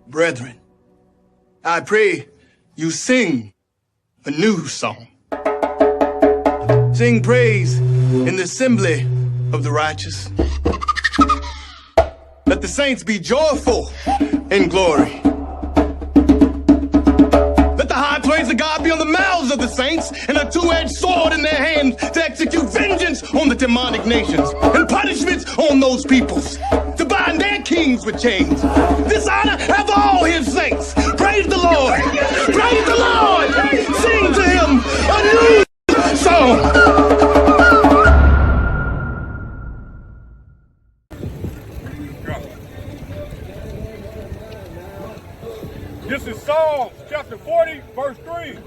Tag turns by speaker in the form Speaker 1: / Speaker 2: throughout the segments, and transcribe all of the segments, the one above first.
Speaker 1: Brethren, I pray you sing a new song. Sing praise in the assembly of the righteous. Let the saints be joyful in glory. Let the high praise of God be on the mouths of the saints and a two-edged sword in their hands to execute vengeance on the demonic nations and punishments on those peoples, to bind their kings with chains. This honor have all his saints. Praise the Lord. Praise the Lord. Sing to him a new song.
Speaker 2: This is Psalms chapter 40, verse 3.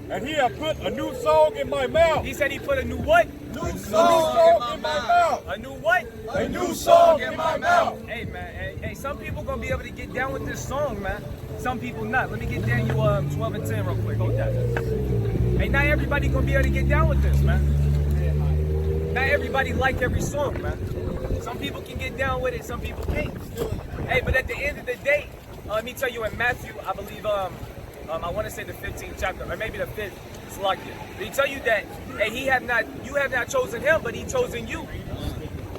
Speaker 2: And he hath put a new song in my mouth.
Speaker 3: He said he put a new what?
Speaker 2: New song in my mouth.
Speaker 3: A new what?
Speaker 2: A new song in my mouth.
Speaker 3: Hey, man. Hey, some people gonna be able to get down with this song, man. Some people not. Let me get Daniel 12 and 10 real quick. Hold that. Hey, not everybody gonna be able to get down with this, man. Not everybody like every song, man. Some people can get down with it, some people can't. Hey, but at the end of the day, let me tell you in Matthew, I believe, I want to say the 15th chapter, or maybe the 5th, it's like it. They tell you that, hey, you have not chosen him, but he chosen you.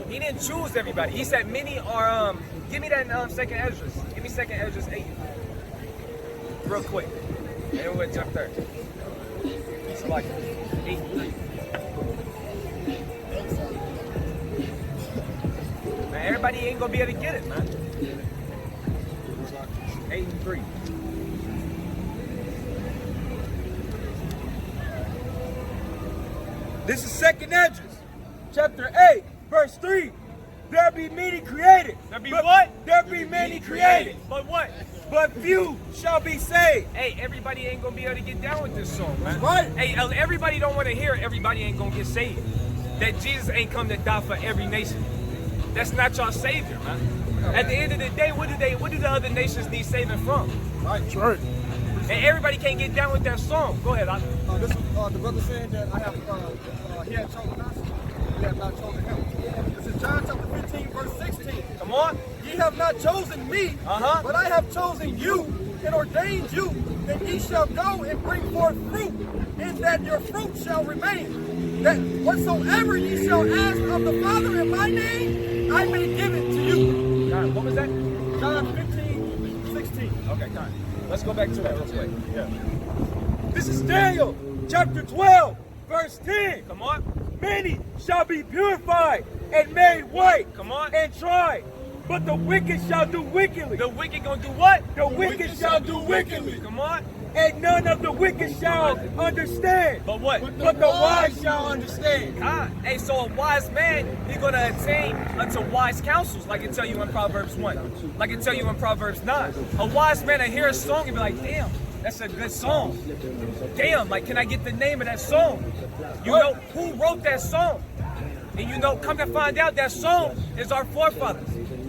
Speaker 3: He didn't choose everybody. He said many are, give me that second Esdras. Give me second Esdras 8. Real quick. And we'll jump there. It's like 8:3. Man, everybody ain't gonna be able to get it, man. 8 and 3.
Speaker 2: This is second Esdras, chapter 8, verse 3. There be many created.
Speaker 3: There be what?
Speaker 2: There be many created.
Speaker 3: But what?
Speaker 2: But few shall be saved.
Speaker 3: Hey, everybody ain't gonna be able to get down with this song, man.
Speaker 2: Right.
Speaker 3: Hey, everybody don't want to hear it. Everybody ain't gonna get saved. That Jesus ain't come to die for every nation. That's not your savior, man. At the end of the day, what do the other nations need saving from?
Speaker 2: Right. Right.
Speaker 3: And everybody can't get down with that song. Go ahead.
Speaker 4: The brother saying that he had chosen us, we have not chosen him. This is John chapter 15, verse 16.
Speaker 3: Come on.
Speaker 4: Ye have not chosen me, but I have chosen you and ordained you, that ye shall go and bring forth fruit, and that your fruit shall remain. That whatsoever ye shall ask of the Father in my name, I may give it to you.
Speaker 3: John, what was that?
Speaker 4: John 15, 16.
Speaker 3: Okay, time. Let's go back to that real quick. Yeah.
Speaker 2: This is Daniel, chapter 12, verse 10.
Speaker 3: Come on.
Speaker 2: Many shall be purified and made white.
Speaker 3: Come on.
Speaker 2: And tried. But the wicked shall do wickedly.
Speaker 3: The wicked gonna do what?
Speaker 2: The wicked shall do wickedly.
Speaker 3: Come on.
Speaker 2: And none of the wicked shall understand.
Speaker 3: But what?
Speaker 2: But the wise shall understand.
Speaker 3: God. Hey, so a wise man, he's going to attain unto wise counsels, like it tell you in Proverbs 1. Like it tell you in Proverbs 9. A wise man will hear a song and be like, damn, that's a good song. Damn, like, can I get the name of that song? You know, who wrote that song? And you know, come to find out, that song is our forefathers.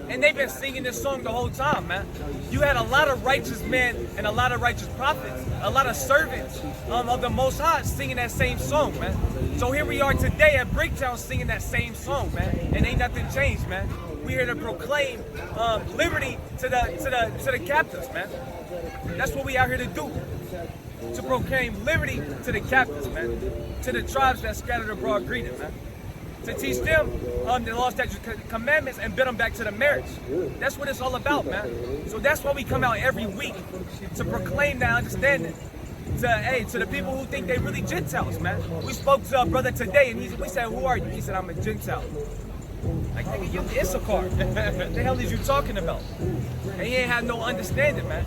Speaker 3: And they've been singing this song the whole time, man. You had a lot of righteous men and a lot of righteous prophets, a lot of servants of the Most High singing that same song, man. So here we are today at Breakdown singing that same song, man. And ain't nothing changed, man. We're here to proclaim liberty to the captives, man. That's what we out here to do. To proclaim liberty to the captives, man. To the tribes that scattered abroad greeted, man. To teach them the law, statutes, commandments, and bid them back to the marriage. That's what it's all about, man. So that's why we come out every week, to proclaim that understanding. To the people who think they really Gentiles, man. We spoke to a brother today, and we said, who are you? He said, I'm a Gentile. Like, nigga, you're Issachar. What the hell is you talking about? And he ain't have no understanding, man.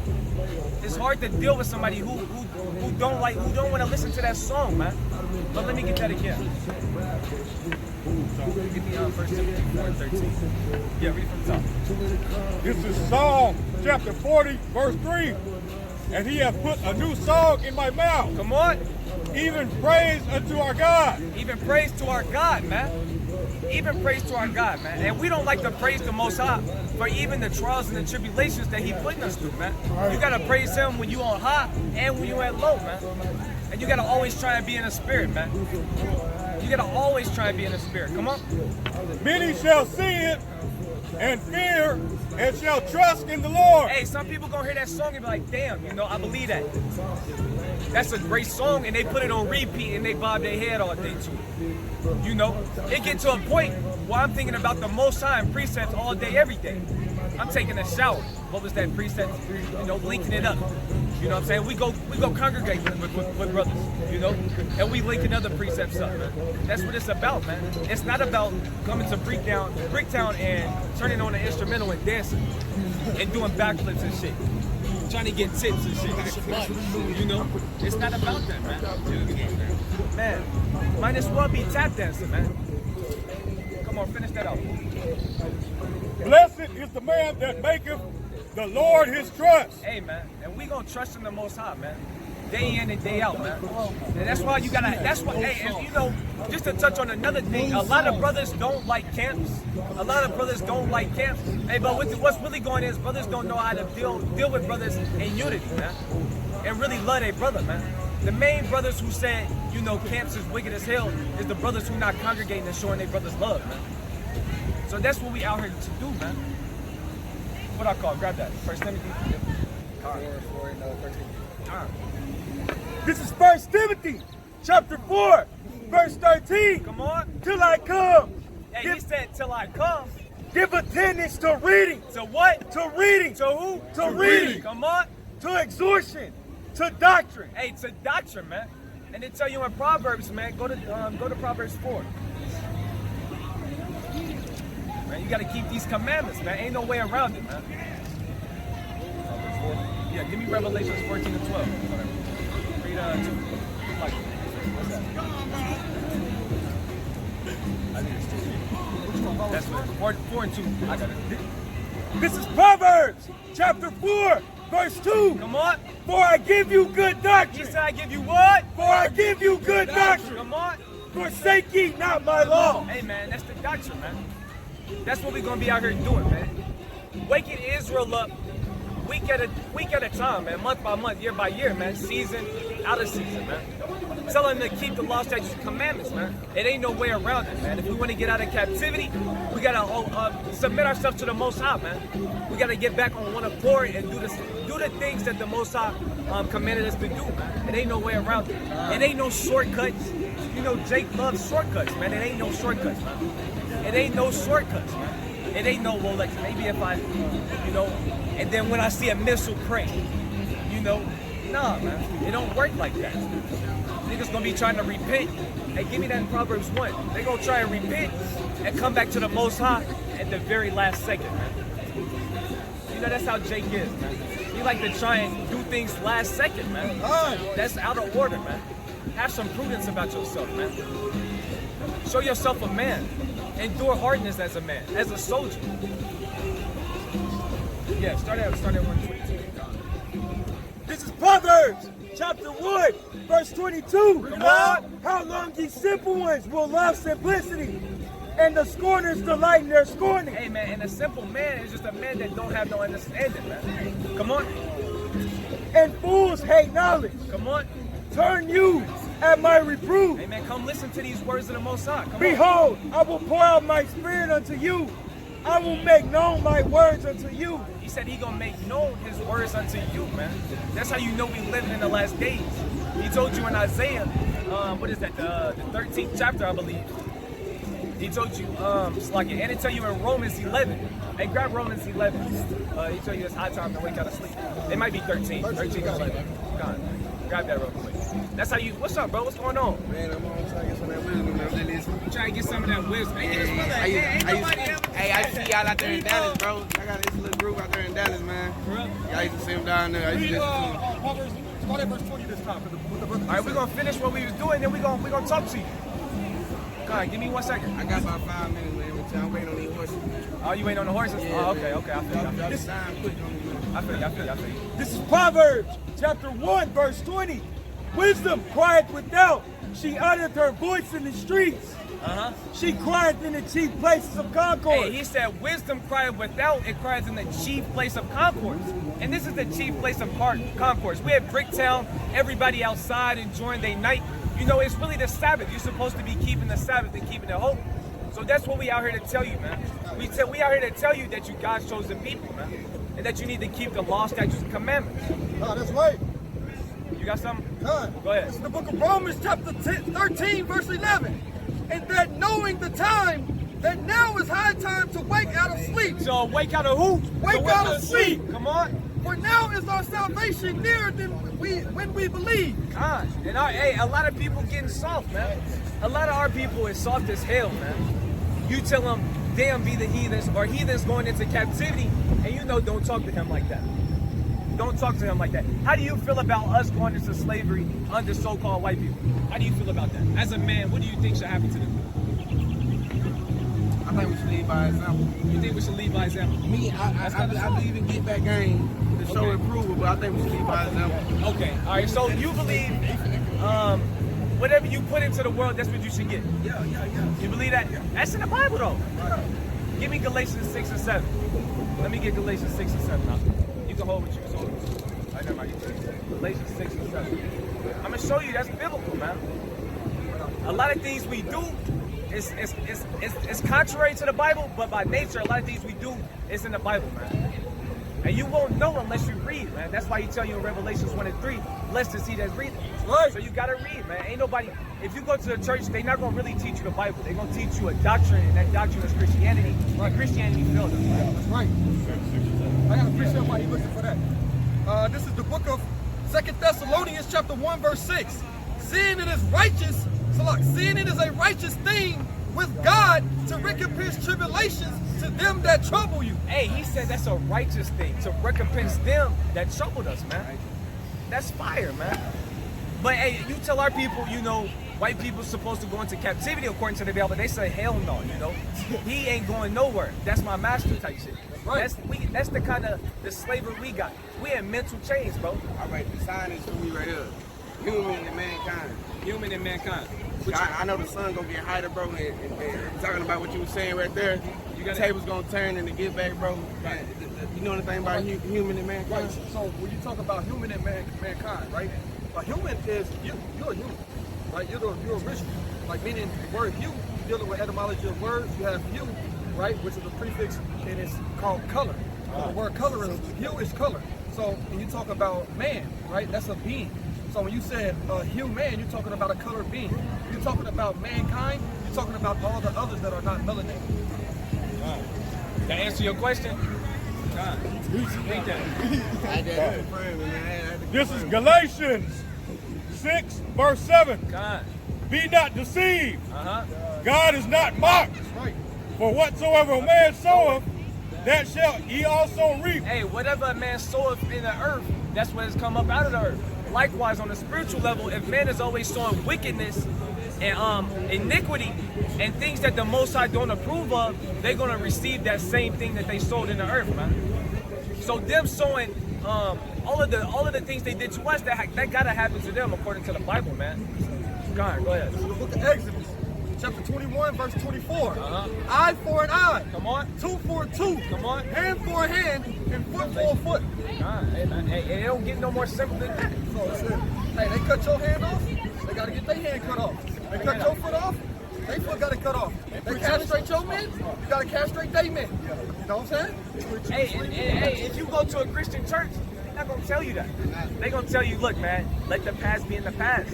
Speaker 3: It's hard to deal with somebody who don't want to listen to that song, man. But let me get that again. So, give me 1 Timothy 4:13. Yeah, read from the top.
Speaker 2: This is Psalm chapter 40, verse 3. And he hath put a new song in my mouth.
Speaker 3: Come on.
Speaker 2: Even praise unto our God.
Speaker 3: Even praise to our God, man. Even praise to our God, man. And we don't like to praise the Most High for even the trials and the tribulations that he putting us through, man. You got to praise him when you on high and when you at low, man. And you got to always try and be in the spirit, man. You got to always try and be in the spirit. Come on.
Speaker 2: Many shall see it and fear and shall trust in the Lord.
Speaker 3: Hey, some people gonna hear that song and be like, damn, you know, I believe that. That's a great song, and they put it on repeat and they bob their head all day too. You know, it get to a point where I'm thinking about the Most High and precepts all day, every day. I'm taking a shower. What was that precept? You know, linking it up. You know what I'm saying? We go congregate with brothers, you know, and we linking other precepts up, man. That's what it's about, man. It's not about coming to Bricktown and turning on an instrumental and dancing and doing backflips and shit. Trying to get tips and shit. You know, it's not about that, man. Man, might as well be tap dancing, man. Come on, finish that out.
Speaker 2: Blessed is the man that maketh the Lord his trust.
Speaker 3: Hey, man, and we gonna trust in the Most High, man. Day in and day out, man. And that's why you gotta, that's why, hey, and you know, just to touch on another thing, a lot of brothers don't like camps. A lot of brothers don't like camps. Hey, but what's really going on is brothers don't know how to deal with brothers in unity, man. And really love their brother, man. The main brothers who said, you know, camps is wicked as hell is the brothers who not congregating and showing their brothers love, man. So that's what we out here to do, man. What I call, grab that. 1 Timothy.
Speaker 4: This is 1 Timothy, chapter 4, verse 13.
Speaker 3: Come on.
Speaker 4: Till I come.
Speaker 3: Hey, he said, till I come.
Speaker 4: Give attendance to reading.
Speaker 3: To what?
Speaker 4: To reading.
Speaker 3: To who?
Speaker 4: To reading.
Speaker 3: Come on.
Speaker 4: To exhortation. To doctrine.
Speaker 3: Hey, to doctrine, man. And they tell you in Proverbs, man, go to Proverbs 4. Man, you got to keep these commandments, man. Ain't no way around it, man. Yeah, give me Revelations 14 and 12. Read 2. That's what, 4 and 2. I got it.
Speaker 4: This is Proverbs, chapter 4, verse 2.
Speaker 3: Come on.
Speaker 4: For I give you good
Speaker 3: He
Speaker 4: doctrine.
Speaker 3: said, I give you what?
Speaker 4: For I give you good doctrine.
Speaker 3: Come on.
Speaker 4: Forsake ye not my law.
Speaker 3: Hey, man, that's the doctrine, man. That's what we're going to be out here doing, man. Waking Israel up week at a time, man. Month by month, year by year, man. Season out of season, man. Tell them to keep the law, statutes, and commandments, man. It ain't no way around it, man. If we want to get out of captivity, we got to submit ourselves to the Most High, man. We got to get back on one accord and do the things that the Most High commanded us to do, man. It ain't no way around it. It ain't no shortcuts. You know, Jake loves shortcuts, man. It ain't no shortcuts, man. It ain't no shortcuts, man. It ain't no, well, like, maybe if I, you know, and then when I see a missile pray, you know, nah, man. It don't work like that. Niggas gonna be trying to repent. Hey, give me that in Proverbs 1. They gonna try and repent and come back to the Most High at the very last second, man. You know, that's how Jake is, man. He like to try and do things last second, man. That's out of order, man. Have some prudence about yourself, man. Show yourself a man. Endure hardness as a man, as a soldier. Yeah, start at 122.
Speaker 4: This is Proverbs, chapter 1, verse 22.
Speaker 3: Come on.
Speaker 4: How long ye simple ones will love simplicity, and the scorners delight in their scorning.
Speaker 3: Hey, man, and a simple man is just a man that don't have no understanding, man. Come on.
Speaker 4: And fools hate knowledge.
Speaker 3: Come on.
Speaker 4: Turn you at my reproof.
Speaker 3: Hey, man, come listen to these words of the Most High. Come on.
Speaker 4: Behold, I will pour out my spirit unto you. I will make known my words unto you.
Speaker 3: He said he gonna make known his words unto you, man. That's how you know we living in the last days. He told you in Isaiah, what is that, the 13th chapter, I believe. He told you, and it tell you in Romans 11. Hey, grab Romans 11. He tell you it's high time to wake out of sleep. It might be 13. 13 or 11. Go on. Grab that real quick. That's how you, what's up, bro? What's going on?
Speaker 5: Man, I'm trying to get some of that wisdom, man.
Speaker 3: I'm trying to get some of that wisdom. Hey,
Speaker 5: I used to see y'all out there in Dallas, bro. I got this little group out there in Dallas, man. I used to see them down there. I used to listen to them.
Speaker 2: Start at verse 20 this time.
Speaker 3: all right, we're gonna finish what we was doing, then we're gonna talk to you. Go on, give me 1 second.
Speaker 5: I got about 5 minutes, man. I'm waiting on these horses.
Speaker 3: Oh, you waiting on the horses?
Speaker 5: Yeah,
Speaker 3: oh, okay, I feel you.
Speaker 5: Y'all just time quick on me, man.
Speaker 3: I feel you.
Speaker 4: This is Proverbs, chapter 1, verse 20. Wisdom crieth without. She uttereth her voice in the streets. She crieth in the chief places of concord.
Speaker 3: Hey, he said, wisdom crieth without, it crieth in the chief place of concourse. And this is the chief place of concourse. We at Bricktown, everybody outside enjoying their night. You know, it's really the Sabbath. You're supposed to be keeping the Sabbath and keeping it holy. So that's what we out here to tell you, man. We out here to tell you that you God's chosen people, man, and that you need to keep the law, statutes, and commandments.
Speaker 4: Oh, that's right.
Speaker 3: You got something?
Speaker 4: God.
Speaker 3: Go ahead.
Speaker 4: This is the book of Romans chapter 13, verse 11. And that knowing the time, that now is high time to wake out of sleep.
Speaker 3: So wake out of who?
Speaker 4: Wake out of sleep.
Speaker 3: Come on.
Speaker 4: For now is our salvation nearer than when we believe.
Speaker 3: God. And a lot of people getting soft, man. A lot of our people is soft as hell, man. You tell them, damn, be the heathens, or heathens going into captivity, and you know, don't talk to him like that. Don't talk to him like that. How do you feel about us going into slavery under so-called white people? How do you feel about that? As a man, what do you think should happen to them?
Speaker 5: I think we should lead by example.
Speaker 3: You think we should lead by example?
Speaker 5: Me, I believe in get back game to show approval, but I think we should lead by example.
Speaker 3: Okay, all right. So you believe whatever you put into the world, that's what you should get.
Speaker 5: Yeah.
Speaker 3: You believe that? That's in the Bible, though. Give me Galatians 6 and 7. Let me get Galatians 6 and 7 now. You can hold what you can hold. I never mind. Galatians 6 and 7. I'm gonna show you that's biblical, man. A lot of things we do is contrary to the Bible, but by nature, a lot of things we do is in the Bible, man. And you won't know unless you read, man. That's why he tell you in Revelations 1 and 3, blessed is he that's reading. Right. So you gotta read, man. Ain't nobody, if you go to the church, they're not gonna really teach you the Bible. They're gonna teach you a doctrine, and that doctrine is Christianity. And Christianity failed us, right?
Speaker 4: That's right. I gotta appreciate why he looking for that. This is the book of 2 Thessalonians chapter 1, verse 6. Seeing it is righteous, seeing it is a righteous thing with God to recompense tribulations to them that trouble you.
Speaker 3: Hey, he said that's a righteous thing, to recompense them that troubled us, man. That's fire, man. But hey, you tell our people, you know, white people supposed to go into captivity according to the Bible, but they say hell no, you know. He ain't going nowhere. That's my master type shit.
Speaker 4: Right.
Speaker 3: That's the kind of the slavery we got. We in mental chains, bro.
Speaker 5: All right, the sign is for me right here. Human and mankind.
Speaker 3: Human and mankind.
Speaker 5: I know the sun gonna get hotter, bro, and talking about what you were saying right there, the table's gonna turn and get back, bro. Right. You know anything about human and mankind?
Speaker 4: Right. So when you talk about human and mankind, right? A human is you. You're a human, right? You're original. Like meaning the word hue, dealing with etymology of words, you have hue, right, which is a prefix and it's called color. The word color is hue is color. So when you talk about man, right, that's a being. So when you said human, you're talking about a colored being. You're talking about mankind, you're talking about all the others that are not melanated.
Speaker 3: That answer your question? God. Think that.
Speaker 2: This is Galatians 6, verse 7.
Speaker 3: God.
Speaker 2: Be not deceived.
Speaker 3: Uh-huh.
Speaker 2: God is not mocked.
Speaker 4: Right.
Speaker 2: For whatsoever a man soweth, that shall he also reap.
Speaker 3: Hey, whatever a man soweth in the earth, that's what has come up out of the earth. Likewise, on the spiritual level, if man is always sowing wickedness and iniquity and things that the Most High don't approve of, they're gonna receive that same thing that they sowed in the earth, man. So them sowing all of the things they did to us, that gotta happen to them according to the Bible, man. Go ahead.
Speaker 4: This is the book of Exodus, chapter 21, verse 24.
Speaker 3: Uh-huh.
Speaker 4: Eye for an eye.
Speaker 3: Come on.
Speaker 4: Tooth for a tooth.
Speaker 3: Come on.
Speaker 4: Hand for a hand, and foot for a foot.
Speaker 3: God, hey, man, hey, it don't get no more simple than that.
Speaker 4: So that's it. Hey, they cut your hand off, they gotta get their hand cut off. They cut your foot off, their foot gotta cut off. They castrate your men, you gotta castrate their men. You know what I'm saying?
Speaker 3: Hey, if you go to a Christian church, they're not gonna tell you that. They're gonna tell you, look, man, let the past be in the past.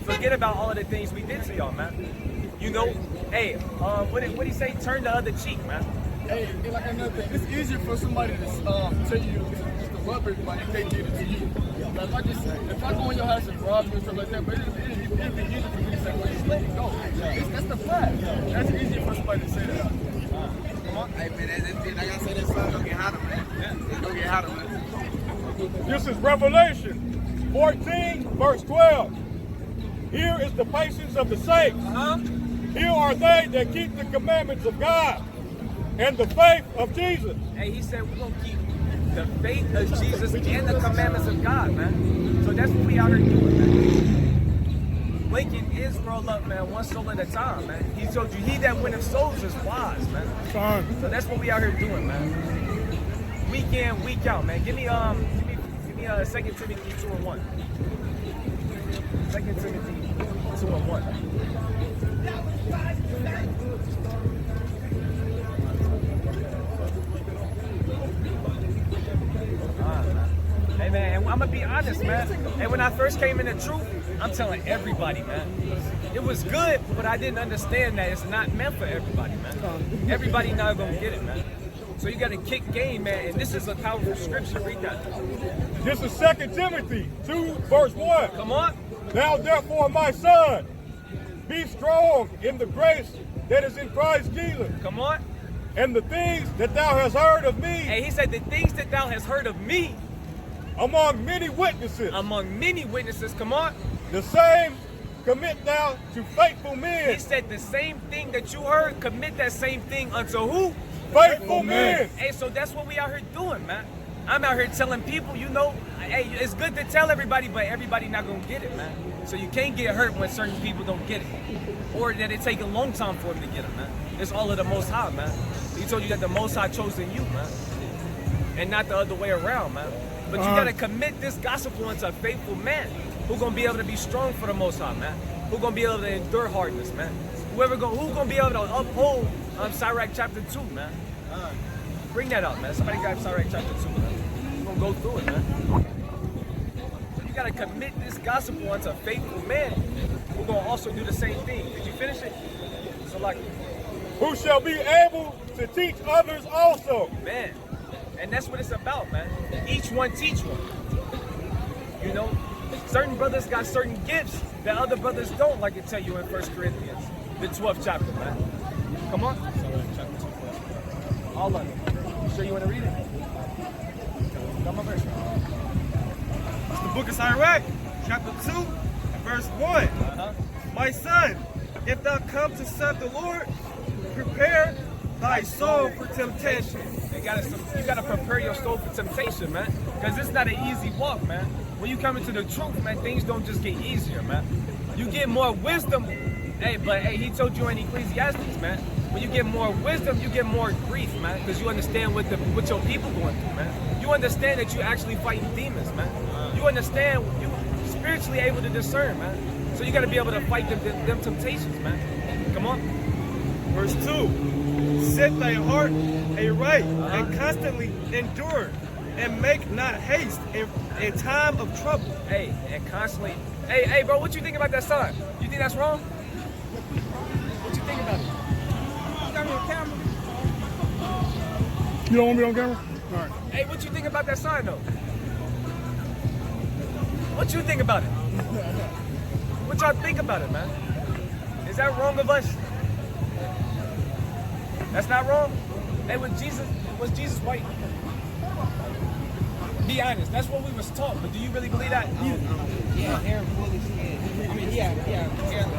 Speaker 3: Forget about all of the things we did to y'all, man. You know, hey, what did he say? Turn the other cheek, man.
Speaker 6: Hey, and like another thing, it's easier for somebody to tell you just to love everybody if they did it to you. Like if I go in your house and rob you and stuff like that, but it'd be easier for me to say, well, just let it go. That's the fact. That's easier for somebody to say that.
Speaker 5: Come on. Hey, man, like I said, that sun gonna get hotter, man. Yeah. It's gonna get hotter, man.
Speaker 2: This is Revelation 14, verse 12. Here is the patience of the saints. Here are they that keep the commandments of God and the faith of Jesus.
Speaker 3: Hey, he said we're going to keep the faith of Jesus and the commandments of God, man. So that's what we out here doing, man. Waking Israel up, man, one soul at a time, man. He told you, he that winneth souls is wise, man. So that's what we out here doing, man. Week in, week out, man. Give me 2 Timothy 2 and 1. 2 Timothy 2 and 1. gonna be honest, man. And when I first came in the truth, I'm telling everybody, man. It was good, but I didn't understand that it's not meant for everybody, man. Everybody not gonna get it, man. So you gotta kick game, man. And this is a powerful scripture. Read that.
Speaker 2: This is 2 Timothy 2, verse 1.
Speaker 3: Come on.
Speaker 2: Now therefore, my son, be strong in the grace that is in Christ Jesus.
Speaker 3: Come on.
Speaker 2: And the things that thou hast heard of me
Speaker 3: And he said, the things that thou hast heard of me
Speaker 2: among many witnesses,
Speaker 3: among many witnesses, come on.
Speaker 2: the same commit thou to faithful
Speaker 3: He
Speaker 2: men.
Speaker 3: said the same thing that you heard, commit that same thing unto who?
Speaker 2: Faithful men.
Speaker 3: Hey, so that's what we out here doing, man. I'm out here telling people, you know, hey, it's good to tell everybody, but everybody not gonna get it, man. So you can't get hurt when certain people don't get it. Or that it take a long time for them to get it, man. It's all of the Most High, man. He told you that the Most High chosen you, man. And not the other way around, man. But you gotta commit this gospel unto a faithful man who gonna be able to be strong for the Most High, man. Who gonna be able to endure hardness, man. Who gonna be able to uphold Sirach chapter 2, man. Bring that up, man. Somebody grab Sirach chapter 2, man. We're gonna go through it, man. You gotta commit this gospel unto a faithful man. We're gonna also do the same thing. Did you finish it? So like,
Speaker 2: Who shall be able to teach others also.
Speaker 3: man. And that's what it's about, man. Each one teach one. You know, certain brothers got certain gifts that other brothers don't, like it tell you in 1 Corinthians, the 12th chapter, man. Come on. All of it. You sure you want to read it? Got my verse.
Speaker 7: It's the book of Sirach, chapter 2, verse 1. My son, if thou come to serve the Lord, prepare thy soul for temptation.
Speaker 3: You gotta prepare your soul for temptation, man. Because it's not an easy walk, man. When you come into the truth, man, things don't just get easier, man. You get more wisdom. Hey, but hey, he told you in Ecclesiastes, man. When you get more wisdom, you get more grief, man. Because you understand what your people going through, man. You understand that you actually fighting demons, man. You understand, you spiritually able to discern, man. So you gotta be able to fight them temptations, man. Come on.
Speaker 7: Verse 2. Set thy heart aright and constantly endure, and make not haste in time of trouble.
Speaker 3: Hey, and constantly. Hey, bro, what you think about that sign? You think that's wrong? What you think about it? You got me on camera.
Speaker 2: You don't want me on camera? All right.
Speaker 3: Hey, what you think about that sign, though? What you think about it? What y'all think about it, man? Is that wrong of us? That's not wrong? Hey, was Jesus white? Be honest, that's what we was taught, but do you really believe that?
Speaker 8: Yeah, hair woolly skin. I mean, yeah, hair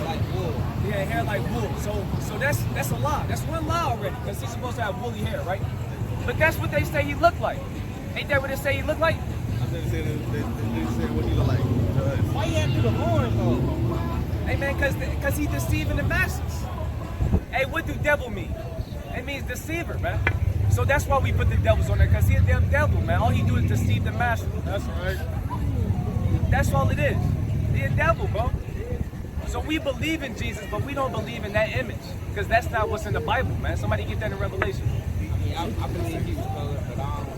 Speaker 8: like wool.
Speaker 3: Yeah, hair like wool. So that's a lie. That's one lie already, because he's supposed to have woolly hair, right? But that's what they say he looked like. Ain't that what they say he looked like?
Speaker 5: They said what he look like.
Speaker 8: Why you have to do the horn though?
Speaker 3: Hey man, cause he's deceiving the masses. Hey, what do devil mean? It means deceiver, man. So that's why we put the devils on there, because he's a damn devil, man. All he do is deceive the masses.
Speaker 2: That's right.
Speaker 3: That's all it is. He's a devil, bro. So we believe in Jesus, but we don't believe in that image, because that's not what's in the Bible, man. Somebody get that in Revelation.
Speaker 8: I believe he was colored, but I don't.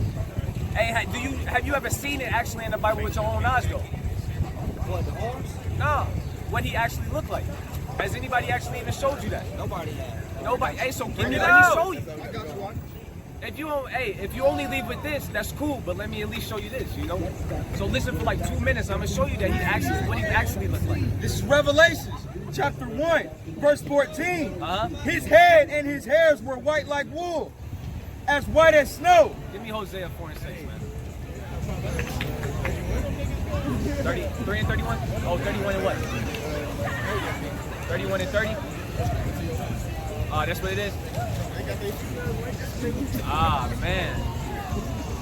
Speaker 3: Hey, have you ever seen it actually in the Bible with your own eyes, though?
Speaker 8: What, the horns?
Speaker 3: No. What he actually looked like. Has anybody actually even showed you that?
Speaker 8: Nobody has.
Speaker 3: Nobody. Hey, so give me, let me show you. If you only leave with this, that's cool. But let me at least show you this. You know. So listen for like 2 minutes. I'm gonna show you that what he actually looked like.
Speaker 7: This is Revelations, chapter 1, verse 14.
Speaker 3: Uh-huh.
Speaker 7: His head and his hairs were white like wool, as white as snow.
Speaker 3: Give me Hosea 4 and 6, man. 33 and 31? Oh, 31 and what? 31 and 30? That's what it is? Man.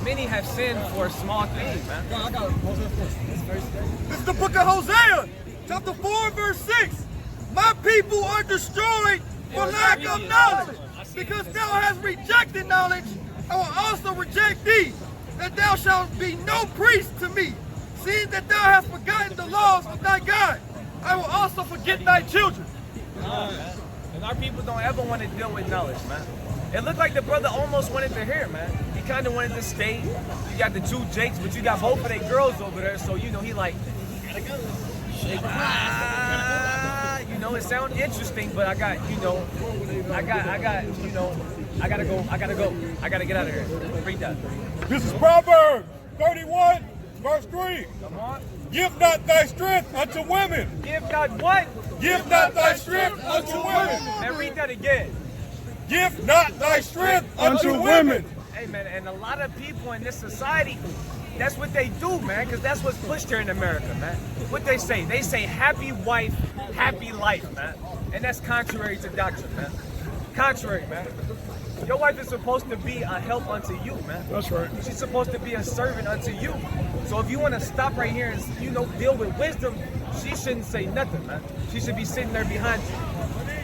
Speaker 3: Many have sinned for a small thing, man.
Speaker 4: This is the book of Hosea, chapter 4, verse 6. My people are destroyed for lack of knowledge. Because thou hast rejected knowledge, I will also reject thee, that thou shalt be no priest to me. Seeing that thou hast forgotten the laws of thy God, I will also forget thy children.
Speaker 3: And our people don't ever want to deal with knowledge, man. It looked like the brother almost wanted to hear, man. He kind of wanted to stay. You got the two Jakes, but you got both of their girls over there, so you know he like, you know, it sounds interesting, but I got, you know, I gotta go, I gotta get out of here. Read that.
Speaker 2: This is Proverbs 31, verse 3.
Speaker 3: Come on.
Speaker 2: Give not thy strength unto women.
Speaker 3: Give not what?
Speaker 2: Give not thy strength unto women.
Speaker 3: And read that again.
Speaker 2: Give not thy strength unto women.
Speaker 3: Hey man, and a lot of people in this society, that's what they do, man, because that's what's pushed here in America, man. What they say happy wife, happy life, man. And that's contrary to doctrine, man. Contrary, man. Your wife is supposed to be a help unto you, man.
Speaker 2: That's right.
Speaker 3: She's supposed to be a servant unto you. So if you want to stop right here and, you know, deal with wisdom, she shouldn't say nothing, man. She should be sitting there behind you,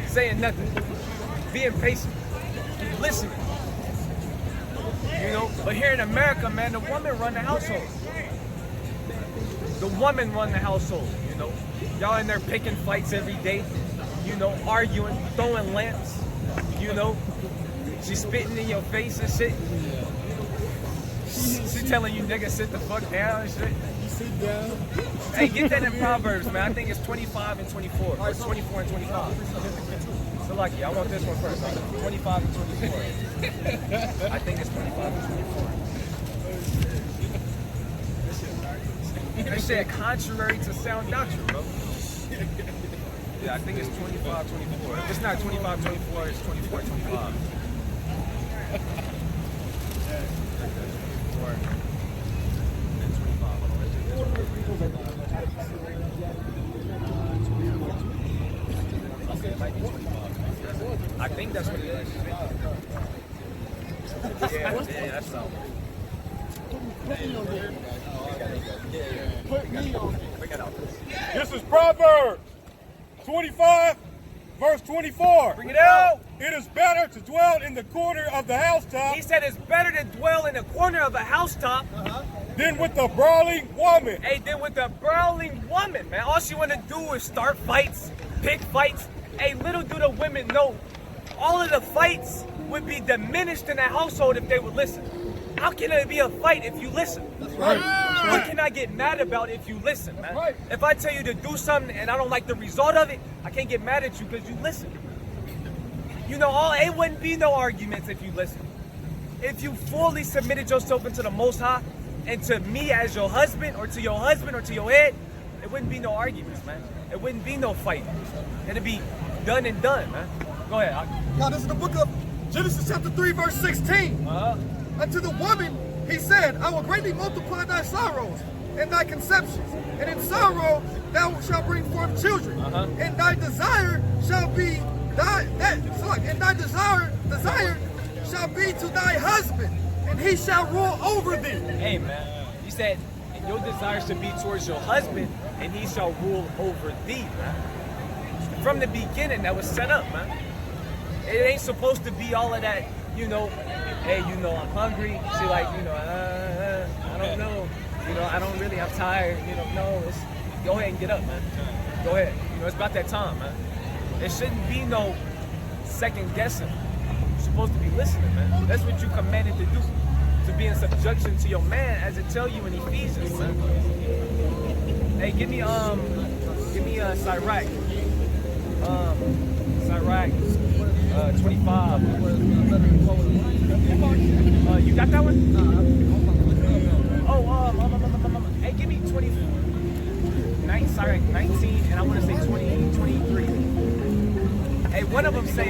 Speaker 3: saying nothing, being patient, listening. You know, but here in America, man, the woman run the household. The woman run the household, you know. Y'all in there picking fights every day, you know, arguing, throwing lamps, you know. She's spitting in your face and shit. She telling you niggas sit the fuck down and shit.
Speaker 6: You sit down.
Speaker 3: Hey, get that in Proverbs, man. I think it's 25 and 24. Or 24 and 25. So lucky, I want this one first. 25 and 24. I think it's 25 and 24. They said contrary to sound doctrine, bro. Yeah, I think it's 25, 24. If it's not 25, 24, it's 24, 25. I think that's what it is. Yeah, that's so.
Speaker 2: This is Proverbs 25, verse 24.
Speaker 3: Bring it out.
Speaker 2: It is better to dwell in the corner of the housetop
Speaker 3: He said it's better to dwell in the corner of a housetop
Speaker 2: than with a brawling woman.
Speaker 3: Hey, than with a brawling woman, man. All she want to do is start fights, pick fights. Hey, little do the women know, all of the fights would be diminished in the household if they would listen. How can it be a fight if you listen? That's
Speaker 2: right.
Speaker 3: What can I get mad about if you listen, man?
Speaker 2: Right.
Speaker 3: If I tell you to do something and I don't like the result of it, I can't get mad at you because you listen. You know, it wouldn't be no arguments if you listen. If you fully submitted yourself into the Most High and to me as your husband or to your head, it wouldn't be no arguments, man. It wouldn't be no fight. It'd be done and done, man. Go ahead.
Speaker 4: Now, this is the book of Genesis chapter 3, verse 16. Unto the woman, he said, I will greatly multiply thy sorrows and thy conceptions, and in sorrow thou shalt bring forth children, and thy desire shall be and thy desire shall be to thy husband, and he shall rule over thee.
Speaker 3: Hey, man. He said, and your desire should be towards your husband, and he shall rule over thee, man. From the beginning, that was set up, man. It ain't supposed to be all of that, you know, hey, you know, I'm hungry. She like, you know, I don't know. You know, I don't really, I'm tired. You know, no, it's, go ahead and get up, man. Go ahead. You know, it's about that time, man. There shouldn't be no second guessing. You're supposed to be listening, man. That's what you commanded to do. To be in subjection to your man, as it tell you in Ephesians, man. Hey, give me Sirach. Sirach 25. You got that one? Hey, give me 20. Sirach 19, and I want to say 23. Hey, one of them say,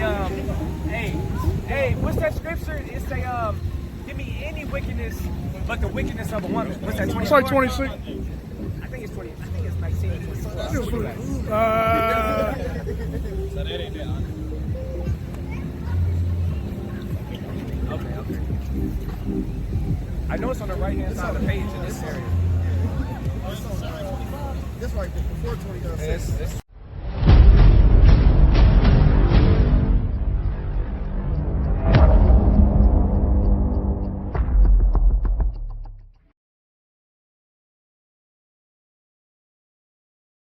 Speaker 3: hey, what's that scripture? It say, give me any wickedness but the wickedness of a woman. What's that, 24?
Speaker 2: It's like 26.
Speaker 3: I think it's 20. I think it's 19. Okay. I know it's on the right-hand side of the page in this area.
Speaker 4: This right before 20.